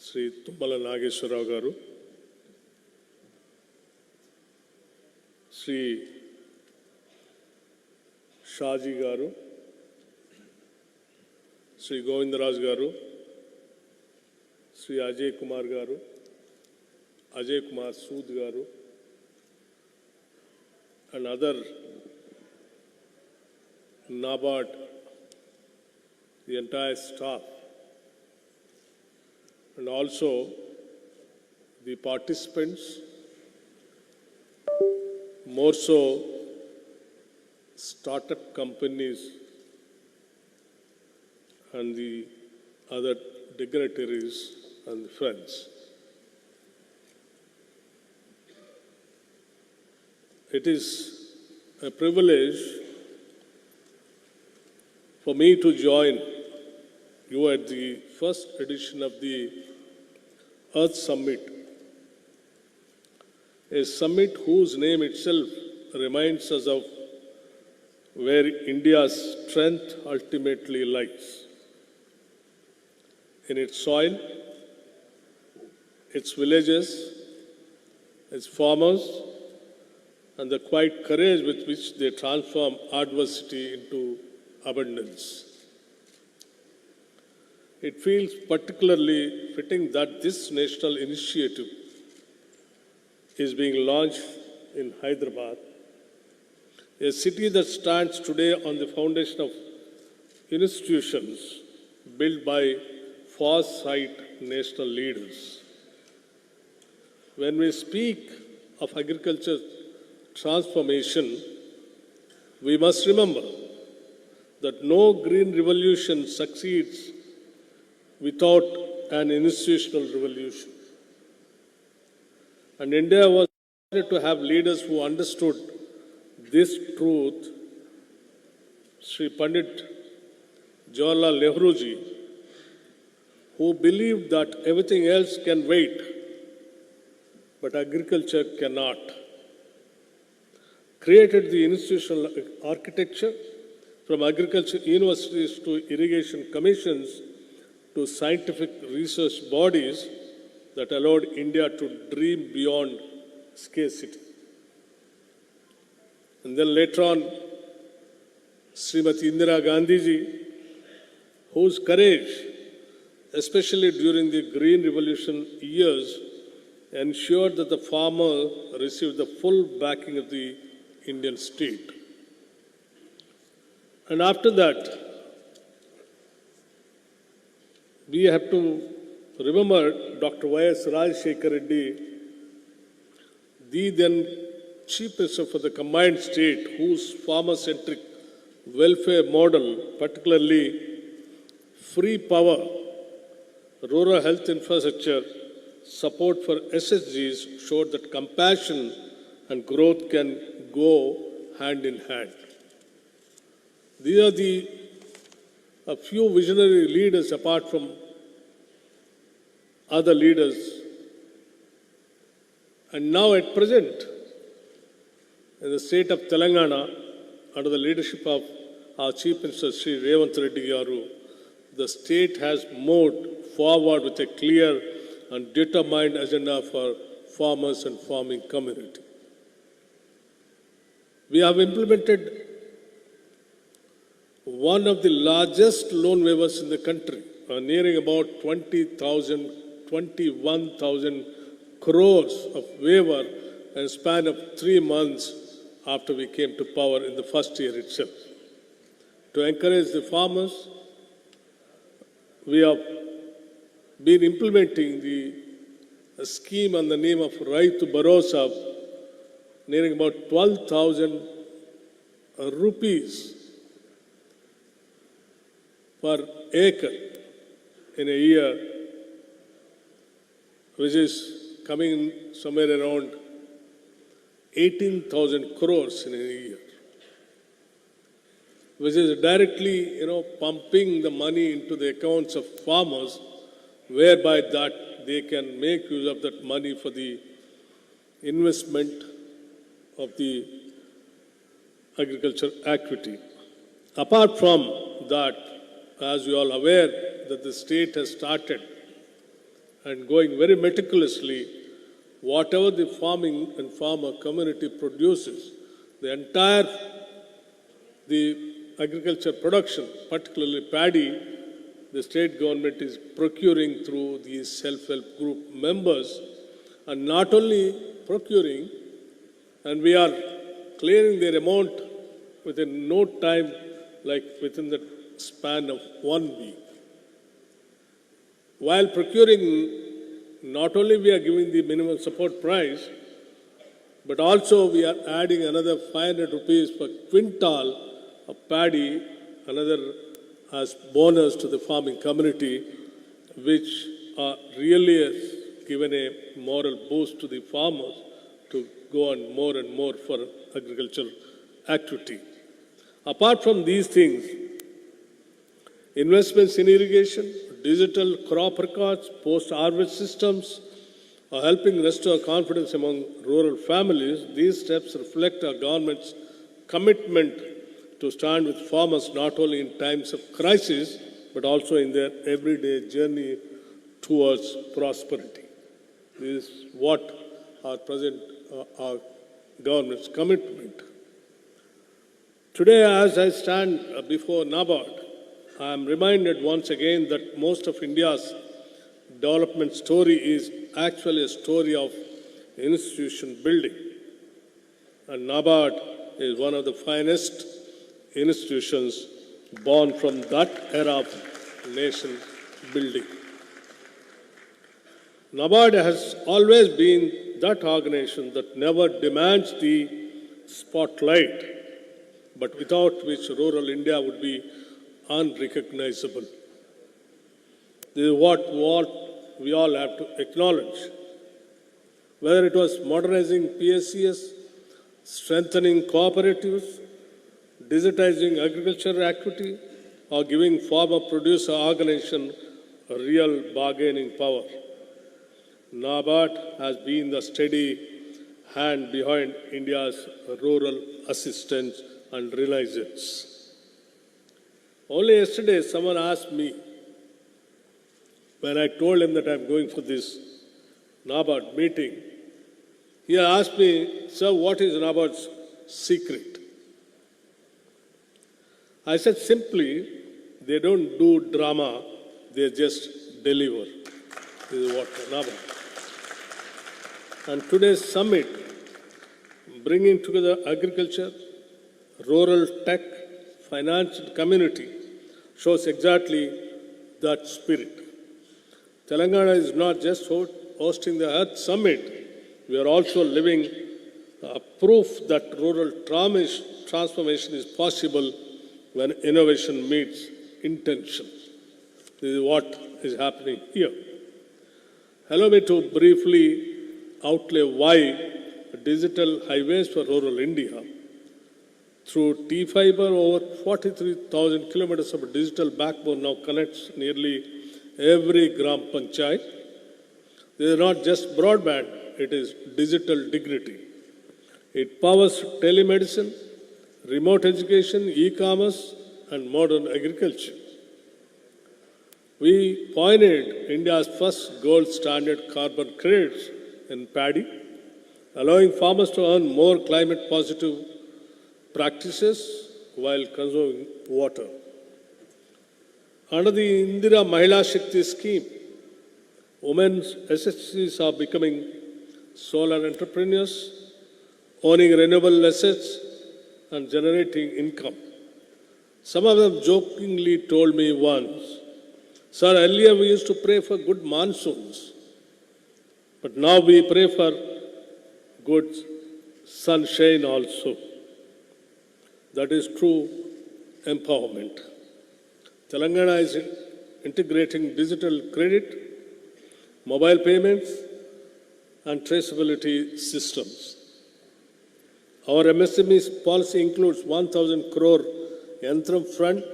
శ్రీ తుమ్మల నాగేశ్వరరావు గారు, శ్రీ షాజీ గారు, శ్రీ గోవిందరాజు గారు, శ్రీ అజయ్ కుమార్ గారు, అజయ్ కుమార్ సూద్ గారు, and other NABARD, the entire staff, and also the participants, more so startup companies and the other dignitaries and friends. It is a privilege for me to join you at the first edition of the Earth Summit, a summit whose name itself reminds us of where India's strength ultimately lies. In its soil, its villages, its farmers, and the quiet courage with which they transform adversity into abundance. It feels particularly fitting that this national initiative is being launched in Hyderabad, a city that stands today on the foundation of institutions built by foresight national leaders. When we speak of agriculture transformation, we must remember that no green revolution succeeds without an institutional revolution. And India was fortunate to have leaders who understood this truth. Sri Pandit Jawaharlal Nehru ji, who believed that everything else can wait, but agriculture cannot, created the institutional architecture from agriculture universities to irrigation commissions to scientific research bodies that allowed India to dream beyond scarcity. And then later on, Srimati Indira Gandhi ji, whose courage, especially during the Green Revolution years, ensured that the farmer received the full backing of the Indian state. And after that, we have to remember Dr. Y.S. Rajshekhar Reddy, the then Chief Minister for the combined state, whose farmer-centric welfare model, particularly free power, rural health infrastructure, support for SSGs, showed that compassion and growth can go hand in hand. These are a few visionary leaders apart from other leaders. And now at present, in the state of Telangana, under the leadership of our Chief Minister Sri Revanth Reddy Garu, the state has moved forward with a clear and determined agenda for farmers and farming community. We have implemented one of the largest loan waivers in the country, nearing about 21,000 crores of waiver in a span of 3 months after we came to power in the first year itself. To encourage the farmers, we have been implementing a scheme on the name of Raitu Bharosa, nearing about 12,000 rupees per acre in a year, which is coming somewhere around 18,000 crores in a year, which is directly, pumping the money into the accounts of farmers, whereby that they can make use of that money for the investment of the agriculture activity. Apart from that, as you all are aware, that the state has started and going very meticulously, whatever the farming and farmer community produces, the entire the agriculture production, particularly paddy, the state government is procuring through these self-help group members, and not only procuring, and we are clearing their amount within no time, like within the span of 1 week. While procuring, not only we are giving the minimum support price, but also we are adding another 500 rupees per quintal of paddy, another as bonus to the farming community, which really has given a moral boost to the farmers to go on more and more for agricultural activity. Apart from these things, investments in irrigation, digital crop records, post-harvest systems are helping restore confidence among rural families. These steps reflect our government's commitment to stand with farmers not only in times of crisis, but also in their everyday journey towards prosperity. This is what our government's commitment. Today, as I stand before NABARD, I am reminded once again that most of India's development story is actually a story of institution building. And NABARD is one of the finest institutions born from that era of nation building. NABARD has always been that organization that never demands the spotlight, but without which rural India would be unrecognizable. This is what we all have to acknowledge. Whether it was modernizing PSCS, strengthening cooperatives, digitizing agricultural activity, or giving farmer producer organization a real bargaining power, NABARD has been the steady hand behind India's rural assistance and renaissance. Only yesterday, someone asked me, when I told him that I'm going for this NABARD meeting, he asked me, sir, what is NABARD's secret? I said simply, they don't do drama, they just deliver. This is what NABARD. And today's summit, bringing together agriculture, rural tech, finance and community, shows exactly that spirit. Telangana is not just hosting the Earth Summit, we are also living proof that rural transformation is possible when innovation meets intention. This is what is happening here. Allow me to briefly outlay why digital highways for rural India. Through T-Fiber, over 43,000 kilometers of digital backbone now connects nearly every Gram Panchayat. This is not just broadband, it is digital dignity. It powers telemedicine, remote education, e-commerce, and modern agriculture. We pioneered India's first gold standard carbon credits in paddy, allowing farmers to earn more climate positive practices while conserving water. Under the Indira Mahila Shakti scheme, women's SHCs are becoming solar entrepreneurs, owning renewable assets and generating income. Some of them jokingly told me once, sir, earlier we used to pray for good monsoons, but now we pray for good sunshine also. That is true empowerment. Telangana is integrating digital credit, mobile payments, and traceability systems. Our MSME policy includes 1,000 crore Yantram Fund,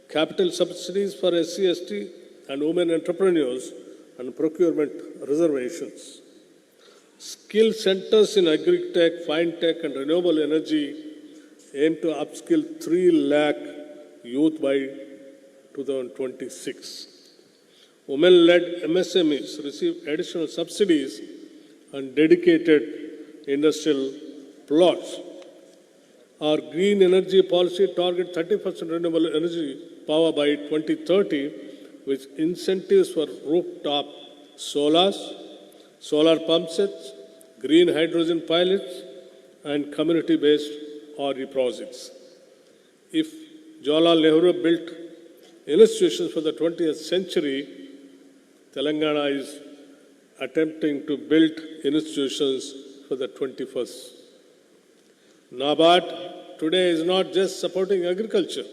capital subsidies for SC/ST and women entrepreneurs, and procurement reservations. Skill centers in agri-tech, fine-tech, and renewable energy aim to upskill 3 lakh youth by 2026. Women-led MSMEs receive additional subsidies and dedicated industrial plots. Our green energy policy target 30% renewable energy power by 2030, with incentives for rooftop solars, solar pump sets, green hydrogen pilots, and community-based RE projects. If Jawaharlal Nehru built institutions for the 20th century, Telangana is attempting to build institutions for the 21st. NABARD today is not just supporting agriculture,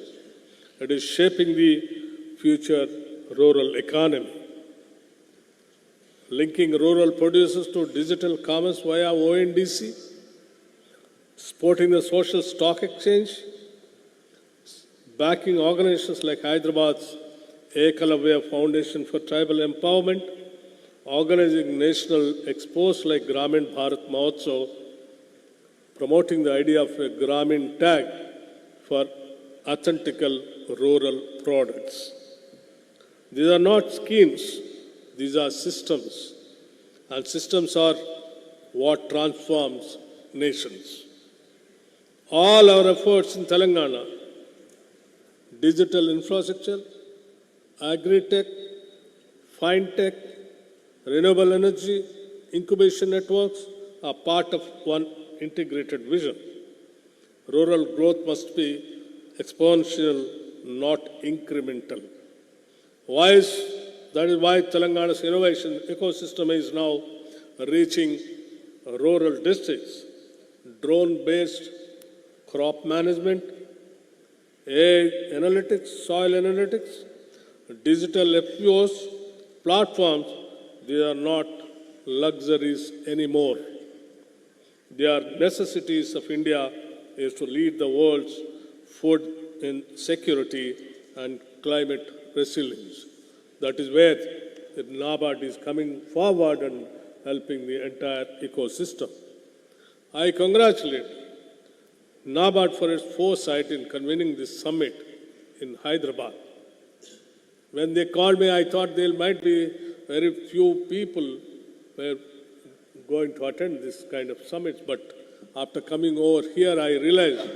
it is shaping the future rural economy. Linking rural producers to digital commerce via ONDC, supporting the social stock exchange, backing organizations like Hyderabad's Ekalavya Foundation for Tribal Empowerment, organizing national expos like Gramin Bharat Mahotsav, promoting the idea of a Gramin tag for authentical rural products. These are not schemes, these are systems. And systems are what transforms nations. All our efforts in Telangana, digital infrastructure, agri-tech, fine-tech, renewable energy, incubation networks are part of one integrated vision. Rural growth must be exponential, not incremental. That is why Telangana's innovation ecosystem is now reaching rural districts. Drone-based crop management, AI analytics, soil analytics, digital FPOs, platforms, they are not luxuries anymore. They are necessities of India is to lead the world's food security and climate resilience. That is where the NABARD is coming forward and helping the entire ecosystem. I congratulate NABARD for its foresight in convening this summit in Hyderabad. When they called me, I thought there might be very few people were going to attend this kind of summits, but after coming over here, I realized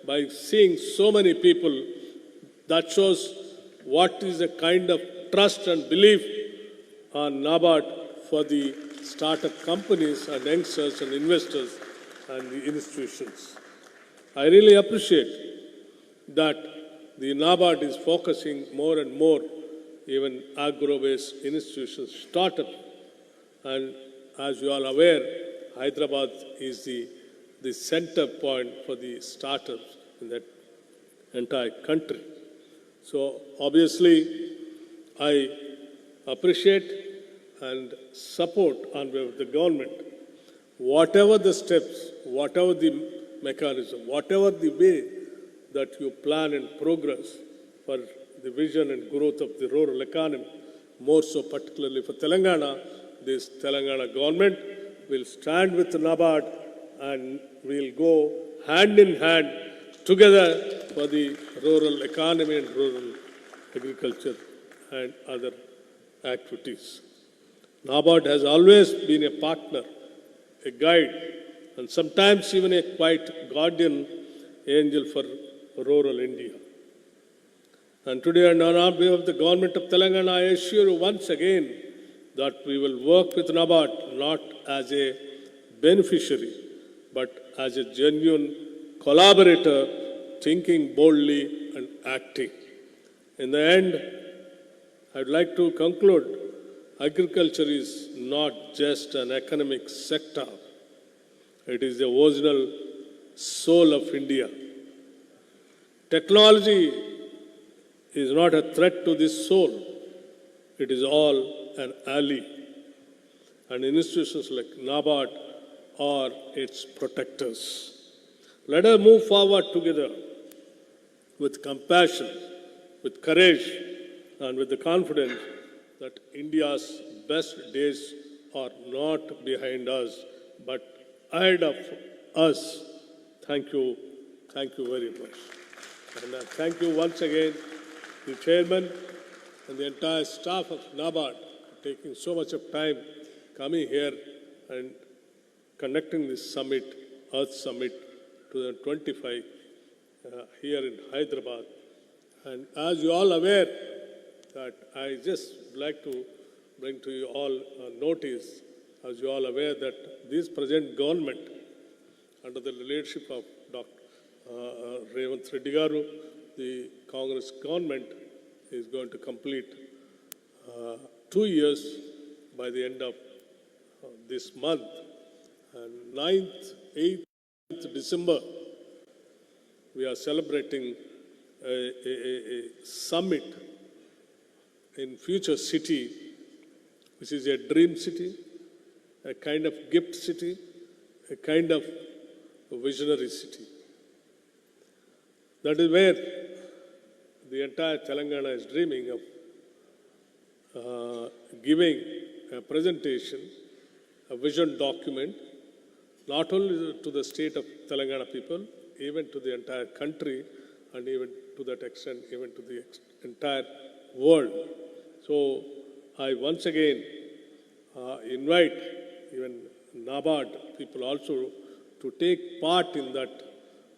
by seeing so many people, that shows what is the kind of trust and belief on NABARD for the startup companies and youngsters and investors and the institutions. I really appreciate that the NABARD is focusing more and more, even agro-based institutions, startups. And as you are aware, Hyderabad is the center point for the startups in that entire country. So obviously, I appreciate and support on behalf of the government, whatever the steps, whatever the mechanism, whatever the way that you plan and progress for the vision and growth of the rural economy, more so particularly for Telangana, this Telangana government will stand with NABARD and will go hand in hand together for the rural economy and rural agriculture and other activities. NABARD has always been a partner, a guide, and sometimes even a quiet guardian angel for rural India. And today, and on behalf of the government of Telangana, I assure you once again that we will work with NABARD not as a beneficiary, but as a genuine collaborator, thinking boldly and acting. In the end, I'd like to conclude, agriculture is not just an economic sector. It is the original soul of India. Technology is not a threat to this soul. It is all an ally. And institutions like NABARD are its protectors. Let us move forward together with compassion, with courage, and with the confidence that India's best days are not behind us, but ahead of us. Thank you. Thank you very much. And thank you once again, the chairman, and the entire staff of NABARD taking so much of time coming here and conducting this summit, Earth Summit 2025 here in Hyderabad. And as you all aware, that I just like to bring to you all notice, as you all aware, that this present government, under the leadership of Dr. Revanth Reddy Garu, the Congress government is going to complete 2 years by the end of this month. And 9th, 8th December, we are celebrating a summit in future city, which is a dream city, a kind of gift city, a kind of visionary city. That is where the entire Telangana is dreaming of giving a presentation, a vision document, not only to the state of Telangana people, even to the entire country, and even to that extent, even to the entire world. So I once again invite even NABARD people also to take part in that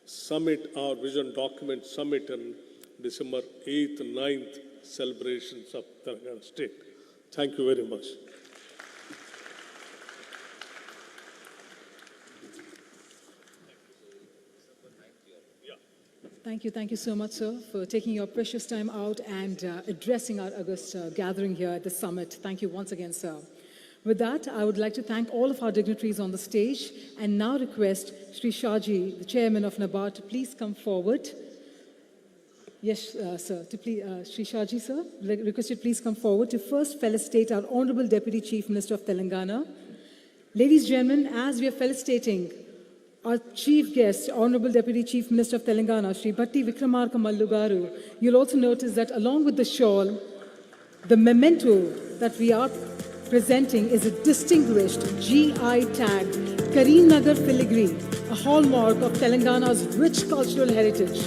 summit, our vision document summit on December 8th and 9th celebrations of Telangana state. Thank you very much. Thank you so much, sir, for taking your precious time out and addressing our August gathering here at the summit. Thank you once again, sir. With that, I would like to thank all of our dignitaries on the stage and now request Sri Shahji, the chairman of NABARD, to please come forward. Yes, sir. Sri Shahji, sir, request you to please come forward to first felicitate our Honorable Deputy Chief Minister of Telangana. Ladies and gentlemen, as we are felicitating our chief guest, Honorable Deputy Chief Minister of Telangana, Sri Bhatti Vikramarka Mallu Garu, you'll also notice that along with the shawl, the memento that we are presenting is a distinguished GI tag, Karimnagar filigree, a hallmark of Telangana's rich cultural heritage,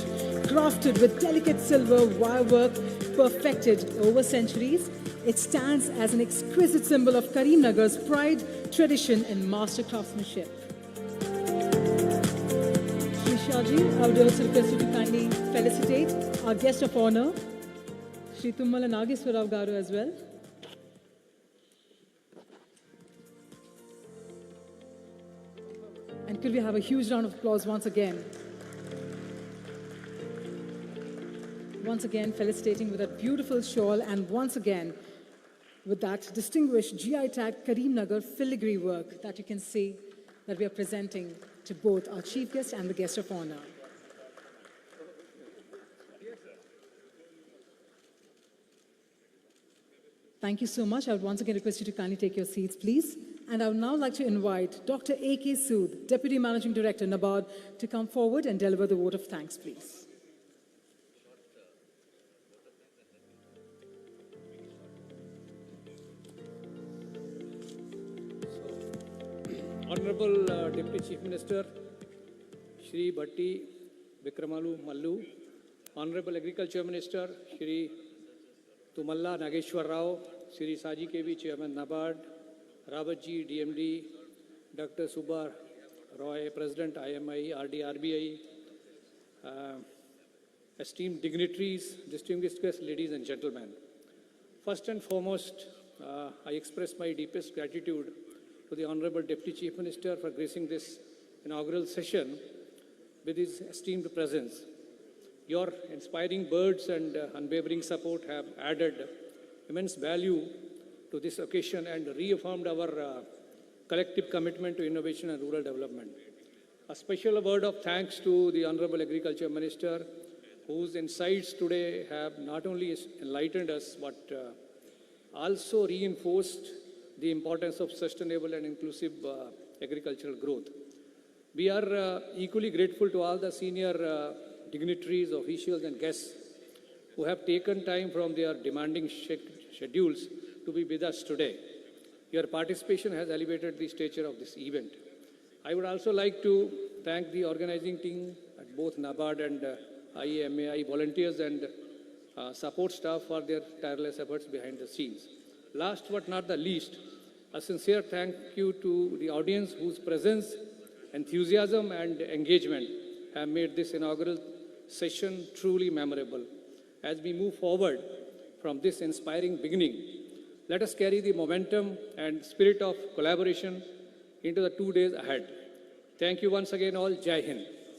crafted with delicate silver wirework perfected over centuries. It stands as an exquisite symbol of Karimnagar's pride, tradition, and master craftsmanship. Sri Shahji, I would also request you to kindly felicitate our guest of honor, Sri Tummala Nageswara Garu as well. And could we have a huge round of applause once again? Once again, felicitating with that beautiful shawl, and once again, with that distinguished GI tag Karimnagar filigree work that you can see that we are presenting to both our chief guest and the guest of honor. Thank you so much. I would once again request you to kindly take your seats, please. And I would now like to invite Dr. A.K. Sood, Deputy Managing Director, NABARD, to come forward and deliver the vote of thanks, please. Honorable Deputy Chief Minister, Shri Bhatti Vikramalu Mallu, Honorable Agriculture Minister, Shri Tummala Nageswara Rao, Shri Saji KV, Chairman NABARD, Rawatji, DMD, Dr. Subba Roy, President IMI, RD, RBI, esteemed dignitaries, distinguished guests, ladies and gentlemen. First and foremost, I express my deepest gratitude to the Honorable Deputy Chief Minister for gracing this inaugural session with his esteemed presence. Your inspiring words and unwavering support have added immense value to this occasion and reaffirmed our collective commitment to innovation and rural development. A special word of thanks to the Honorable Agriculture Minister, whose insights today have not only enlightened us, but also reinforced the importance of sustainable and inclusive agricultural growth. We are equally grateful to all the senior dignitaries, officials and guests who have taken time from their demanding schedules to be with us today. Your participation has elevated the stature of this event. I would also like to thank the organizing team at both NABARD and IAMAI, volunteers and support staff for their tireless efforts behind the scenes. Last but not the least, a sincere thank you to the audience whose presence, enthusiasm, and engagement have made this inaugural session truly memorable. As we move forward from this inspiring beginning, let us carry the momentum and spirit of collaboration into the 2 days ahead. Thank you once again all. Jai Hind.